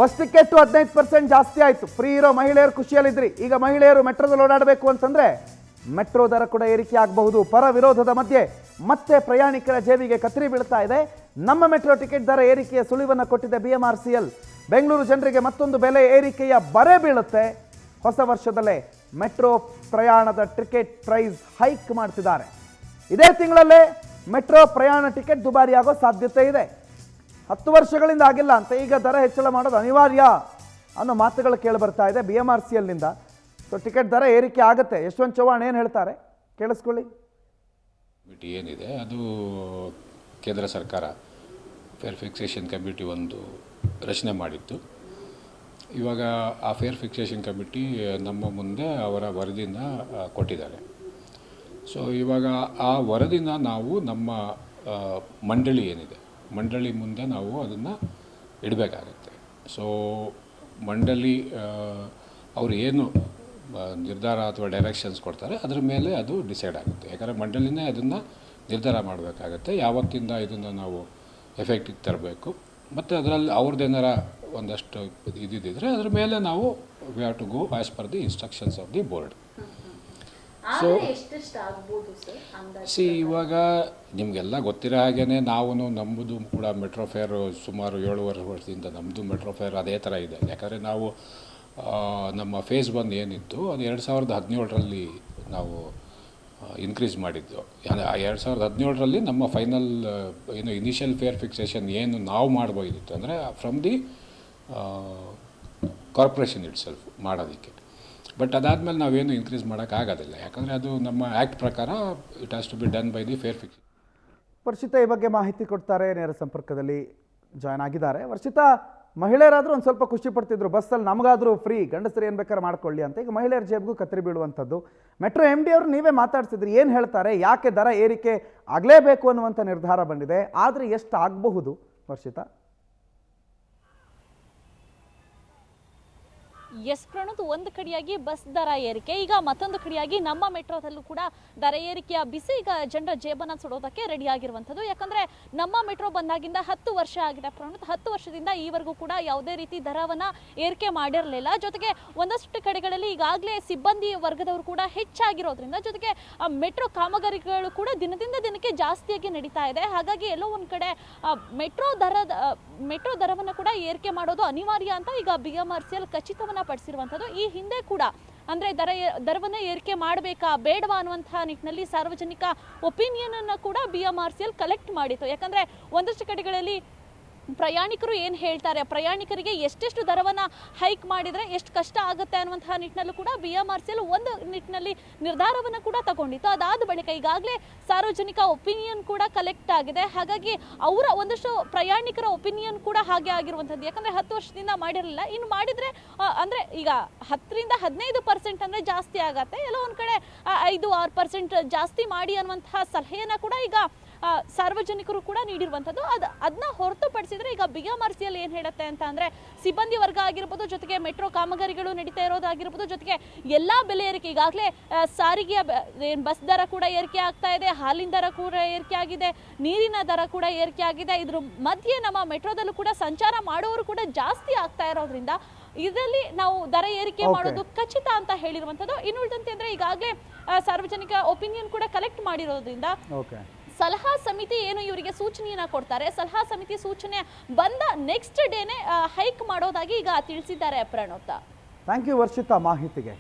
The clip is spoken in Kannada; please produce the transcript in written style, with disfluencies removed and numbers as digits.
ಬಸ್ ಟಿಕೆಟ್ 15% ಜಾಸ್ತಿ ಆಯಿತು. ಫ್ರೀ ಇರೋ ಮಹಿಳೆಯರು ಖುಷಿಯಲ್ಲಿದ್ರಿ. ಈಗ ಮಹಿಳೆಯರು ಮೆಟ್ರೋದಲ್ಲಿ ಓಡಾಡಬೇಕು ಅಂತಂದರೆ ಮೆಟ್ರೋ ದರ ಕೂಡ ಏರಿಕೆ ಆಗಬಹುದು. ಪರ ವಿರೋಧದ ಮಧ್ಯೆ ಮತ್ತೆ ಪ್ರಯಾಣಿಕರ ಜೇಬಿಗೆ ಕತ್ತರಿ ಬೀಳ್ತಾ ಇದೆ. ನಮ್ಮ ಮೆಟ್ರೋ ಟಿಕೆಟ್ ದರ ಏರಿಕೆಯ ಸುಳಿವನ್ನು ಕೊಟ್ಟಿದೆ BMRCL. ಬೆಂಗಳೂರು ಜನರಿಗೆ ಮತ್ತೊಂದು ಬೆಲೆ ಏರಿಕೆಯ ಬರೆ ಬೀಳುತ್ತೆ. ಹೊಸ ವರ್ಷದಲ್ಲೇ ಮೆಟ್ರೋ ಪ್ರಯಾಣದ ಟಿಕೆಟ್ ಪ್ರೈಸ್ ಹೈಕ್ ಮಾಡ್ತಿದ್ದಾರೆ. ಇದೇ ತಿಂಗಳಲ್ಲೇ ಮೆಟ್ರೋ ಪ್ರಯಾಣ ಟಿಕೆಟ್ ದುಬಾರಿಯಾಗೋ ಸಾಧ್ಯತೆ ಇದೆ. 10 ವರ್ಷಗಳಿಂದ ಆಗಿಲ್ಲ ಅಂತ ಈಗ ದರ ಹೆಚ್ಚಳ ಮಾಡೋದು ಅನಿವಾರ್ಯ ಅನ್ನೋ ಮಾತುಗಳು ಕೇಳಿ ಬರ್ತಾ ಇದೆ BMRCLನಿಂದ. ಸೊ ಟಿಕೆಟ್ ದರ ಏರಿಕೆ ಆಗುತ್ತೆ. ಯಶವಂತ್ ಚವ್ಹಾಣ್ ಏನು ಹೇಳ್ತಾರೆ ಕೇಳಿಸ್ಕೊಳ್ಳಿ. ಕಮಿಟಿ ಏನಿದೆ ಅದು ಕೇಂದ್ರ ಸರ್ಕಾರ ಫೇರ್ ಫಿಕ್ಸೇಷನ್ ಕಮಿಟಿ ಒಂದು ರಚನೆ ಮಾಡಿತ್ತು. ಇವಾಗ ಆ ಫೇರ್ ಫಿಕ್ಸೇಷನ್ ಕಮಿಟಿ ನಮ್ಮ ಮುಂದೆ ಅವರ ವರದಿನ ಕೊಟ್ಟಿದ್ದಾರೆ. ಸೊ ಇವಾಗ ಆ ವರದಿನ ನಾವು ನಮ್ಮ ಮಂಡಳಿ ಏನಿದೆ ಮಂಡಳಿ ಮುಂದೆ ನಾವು ಅದನ್ನು ಇಡಬೇಕಾಗತ್ತೆ. ಸೊ ಮಂಡಳಿ ಅವರು ಏನು ನಿರ್ಧಾರ ಅಥವಾ ಡೈರೆಕ್ಷನ್ಸ್ ಕೊಡ್ತಾರೆ ಅದರ ಮೇಲೆ ಅದು ಡಿಸೈಡ್ ಆಗುತ್ತೆ. ಯಾಕಂದರೆ ಮಂಡಳಿನೇ ಅದನ್ನು ನಿರ್ಧಾರ ಮಾಡಬೇಕಾಗತ್ತೆ ಯಾವತ್ತಿಂದ ಇದನ್ನು ನಾವು ಎಫೆಕ್ಟಿಗೆ ತರಬೇಕು. ಮತ್ತು ಅದರಲ್ಲಿ ಅವ್ರದ್ದೇನಾರ ಒಂದಷ್ಟು ಇದ್ದಿದ್ದರೆ ಅದ್ರ ಮೇಲೆ ನಾವು we have to go as per the instructions of the board. So ಇವಾಗ ನಿಮಗೆಲ್ಲ ಗೊತ್ತಿರೋ ಹಾಗೇ ನಾವು ನಮ್ಮದು ಕೂಡ ಮೆಟ್ರೋ ಫೇರ್ ಸುಮಾರು 7.5 ವರ್ಷದಿಂದ ನಮ್ಮದು ಮೆಟ್ರೋ ಫೇರ್ ಅದೇ ಥರ ಇದೆ. ಯಾಕಂದರೆ ನಾವು ನಮ್ಮ ಫೇಸ್ 1 ಏನಿತ್ತು ಅದು 2017ರಲ್ಲಿ ನಾವು ಇನ್ಕ್ರೀಸ್ ಮಾಡಿದ್ದು. 2017ರಲ್ಲಿ ನಮ್ಮ ಫೈನಲ್ ಏನು ಇನಿಷಿಯಲ್ ಫೇರ್ ಫಿಕ್ಸೇಷನ್ ಏನು ನಾವು ಮಾಡ್ಬೋದಿತ್ತು ಅಂದರೆ from the corporation itself ಮಾಡೋದಕ್ಕೆ. ಬಟ್ ಅದಾದಮೇಲೆ ನಾವೇನು ಇನ್ಕ್ರೀಸ್ ಮಾಡೋಕ್ಕಾಗೋದಿಲ್ಲ. ಯಾಕಂದರೆ ಅದು ನಮ್ಮ ಆ್ಯಕ್ಟ್ ಪ್ರಕಾರ it has to be done by the fare fixation. Varshitha ಈ ಬಗ್ಗೆ ಮಾಹಿತಿ ಕೊಡ್ತಾರೆ, ನೇರ ಸಂಪರ್ಕದಲ್ಲಿ ಜಾಯ್ನ್ ಆಗಿದ್ದಾರೆ. ವರ್ಷಿತಾ, ಮಹಿಳೆಯರಾದರೂ ಒಂದು ಸ್ವಲ್ಪ ಖುಷಿ ಪಡ್ತಿದ್ರು, ಬಸ್ಸಲ್ಲಿ ನಮಗಾದರೂ ಫ್ರೀ, ಗಂಡಸರು ಏನು ಬೇಕಾದ್ರೆ ಮಾಡ್ಕೊಳ್ಳಿ ಅಂತ. ಈಗ ಮಹಿಳೆಯರ ಜೇಬಿಗೂ ಕತ್ತರಿ ಬೀಳುವಂಥದ್ದು. ಮೆಟ್ರೋ MD ಅವರು ನೀವೇ ಮಾತಾಡ್ತಿದ್ರಿ, ಏನು ಹೇಳ್ತಾರೆ, ಯಾಕೆ ದರ ಏರಿಕೆ ಆಗಲೇಬೇಕು ಅನ್ನುವಂಥ ನಿರ್ಧಾರ ಬಂದಿದೆ, ಆದರೆ ಎಷ್ಟು ಆಗಬಹುದು ವರ್ಷಿತಾ? ಎಸ್ ಪ್ರಣೋದ್, ಒಂದು ಕಡೆಯಾಗಿ ಬಸ್ ದರ ಏರಿಕೆ, ಈಗ ಮತ್ತೊಂದು ಕಡೆಯಾಗಿ ನಮ್ಮ ಮೆಟ್ರೋದಲ್ಲೂ ಕೂಡ ದರ ಏರಿಕೆಯ ಬಿಸಿ ಈಗ ಜನರ ಜೇಬನ್ನು ಸುಡೋದಕ್ಕೆ ರೆಡಿ ಆಗಿರುವಂಥದ್ದು. ಯಾಕಂದರೆ ನಮ್ಮ ಮೆಟ್ರೋ ಬಂದಾಗಿಂದ 10 ವರ್ಷ ಆಗಿದೆ ಪ್ರಣೋದ್. 10 ವರ್ಷದಿಂದ ಈವರೆಗೂ ಕೂಡ ಯಾವುದೇ ರೀತಿ ದರವನ್ನು ಏರಿಕೆ ಮಾಡಿರಲಿಲ್ಲ. ಜೊತೆಗೆ ಒಂದಷ್ಟು ಕಡೆಗಳಲ್ಲಿ ಈಗಾಗಲೇ ಸಿಬ್ಬಂದಿ ವರ್ಗದವರು ಕೂಡ ಹೆಚ್ಚಾಗಿರೋದ್ರಿಂದ, ಜೊತೆಗೆ ಮೆಟ್ರೋ ಕಾಮಗಾರಿಗಳು ಕೂಡ ದಿನದಿಂದ ದಿನಕ್ಕೆ ಜಾಸ್ತಿಯಾಗಿ ನಡೀತಾ ಇದೆ. ಹಾಗಾಗಿ ಎಲ್ಲೋ ಒಂದು ಕಡೆ ಮೆಟ್ರೋ ದರವನ್ನು ಕೂಡ ಏರಿಕೆ ಮಾಡೋದು ಅನಿವಾರ್ಯ ಅಂತ ಈಗ BMRCL ಖಚಿತವನ್ನ ಪಡಿಸಿರುವಂಥದ್ದು. ಈ ಹಿಂದೆ ಕೂಡ ಅಂದರೆ ದರವನ್ನು ಏರಿಕೆ ಮಾಡಬೇಕಾ ಬೇಡವಾ ಅನ್ನುವಂತಹ ನಿಟ್ಟಿನಲ್ಲಿ ಸಾರ್ವಜನಿಕ ಒಪಿನಿಯನ್ ಅನ್ನು ಕೂಡ BMRCL ಕಲೆಕ್ಟ್ ಮಾಡಿತ್ತು. ಯಾಕಂದರೆ ಒಂದಷ್ಟು ಕಡೆಗಳಲ್ಲಿ ಪ್ರಯಾಣಿಕರು ಏನು ಹೇಳ್ತಾರೆ, ಪ್ರಯಾಣಿಕರಿಗೆ ಎಷ್ಟೆಷ್ಟು ದರವನ್ನು ಹೈಕ್ ಮಾಡಿದರೆ ಎಷ್ಟು ಕಷ್ಟ ಆಗುತ್ತೆ ಅನ್ನುವಂತಹ ನಿಟ್ಟಿನಲ್ಲೂ ಕೂಡ BMRCL ಒಂದು ನಿಟ್ಟಿನಲ್ಲಿ ನಿರ್ಧಾರವನ್ನು ಕೂಡ ತಗೊಂಡಿತ್ತು. ಅದಾದ ಬಳಿಕ ಈಗಾಗಲೇ ಸಾರ್ವಜನಿಕ ಒಪಿನಿಯನ್ ಕೂಡ ಕಲೆಕ್ಟ್ ಆಗಿದೆ. ಹಾಗಾಗಿ ಅವರ ಒಂದಷ್ಟು ಪ್ರಯಾಣಿಕರ ಒಪಿನಿಯನ್ ಕೂಡ ಹಾಗೆ ಆಗಿರುವಂಥದ್ದು. ಯಾಕಂದರೆ 10 ವರ್ಷದಿಂದ ಮಾಡಿರಲಿಲ್ಲ, ಇನ್ನು ಮಾಡಿದರೆ ಅಂದರೆ ಈಗ 10ರಿಂದ 15% ಅಂದರೆ ಜಾಸ್ತಿ ಆಗತ್ತೆ, ಎಲ್ಲೋ ಒಂದು ಕಡೆ 5-6% ಜಾಸ್ತಿ ಮಾಡಿ ಅನ್ನುವಂತಹ ಸಲಹೆಯನ್ನು ಕೂಡ ಈಗ ಸಾರ್ವಜನಿಕರು ಕೂಡ ನೀಡಿರುವಂಥದ್ದು. ಅದನ್ನ ಹೊರತುಪಡಿಸಿದ್ರೆ ಈಗ BMRCL ಏನು ಹೇಳುತ್ತೆ ಅಂತ ಅಂದರೆ, ಸಿಬ್ಬಂದಿ ವರ್ಗ ಆಗಿರ್ಬೋದು, ಜೊತೆಗೆ ಮೆಟ್ರೋ ಕಾಮಗಾರಿಗಳು ನಡೀತಾ ಇರೋದಾಗಿರ್ಬೋದು, ಜೊತೆಗೆ ಎಲ್ಲ ಬೆಲೆ ಏರಿಕೆ, ಈಗಾಗಲೇ ಸಾರಿಗೆಯ ಬಸ್ ದರ ಕೂಡ ಏರಿಕೆ ಆಗ್ತಾ ಇದೆ, ಹಾಲಿನ ದರ ಕೂಡ ಏರಿಕೆ ಆಗಿದೆ, ನೀರಿನ ದರ ಕೂಡ ಏರಿಕೆ ಆಗಿದೆ. ಇದ್ರ ಮಧ್ಯೆ ನಮ್ಮ ಮೆಟ್ರೋದಲ್ಲೂ ಕೂಡ ಸಂಚಾರ ಮಾಡೋರು ಕೂಡ ಜಾಸ್ತಿ ಆಗ್ತಾ ಇರೋದ್ರಿಂದ ಇದರಲ್ಲಿ ನಾವು ದರ ಏರಿಕೆ ಮಾಡೋದು ಖಚಿತ ಅಂತ ಹೇಳಿರುವಂಥದ್ದು. ಇನ್ನುಳಿದಂತೆ ಅಂದರೆ ಈಗಾಗಲೇ ಸಾರ್ವಜನಿಕ ಒಪಿನಿಯನ್ ಕೂಡ ಕಲೆಕ್ಟ್ ಮಾಡಿರೋದ್ರಿಂದ ಸಲಹಾ ಸಮಿತಿ ಏನು ಇವರಿಗೆ ಸೂಚನೆಯನ್ನ ಕೊಡ್ತಾರೆ, ಸಲಹಾ ಸಮಿತಿ ಸೂಚನೆ ಬಂದ ನೆಕ್ಸ್ಟ್ ಡೇನೆ ಹೈಕ್ ಮಾಡೋದಾಗಿ ಈಗ ತಿಳಿಸಿದ್ದಾರೆ ಪ್ರಣೋತ್. ಥ್ಯಾಂಕ್ ಯು ವರ್ಷಿತಾ ಮಾಹಿತಿಗೆ.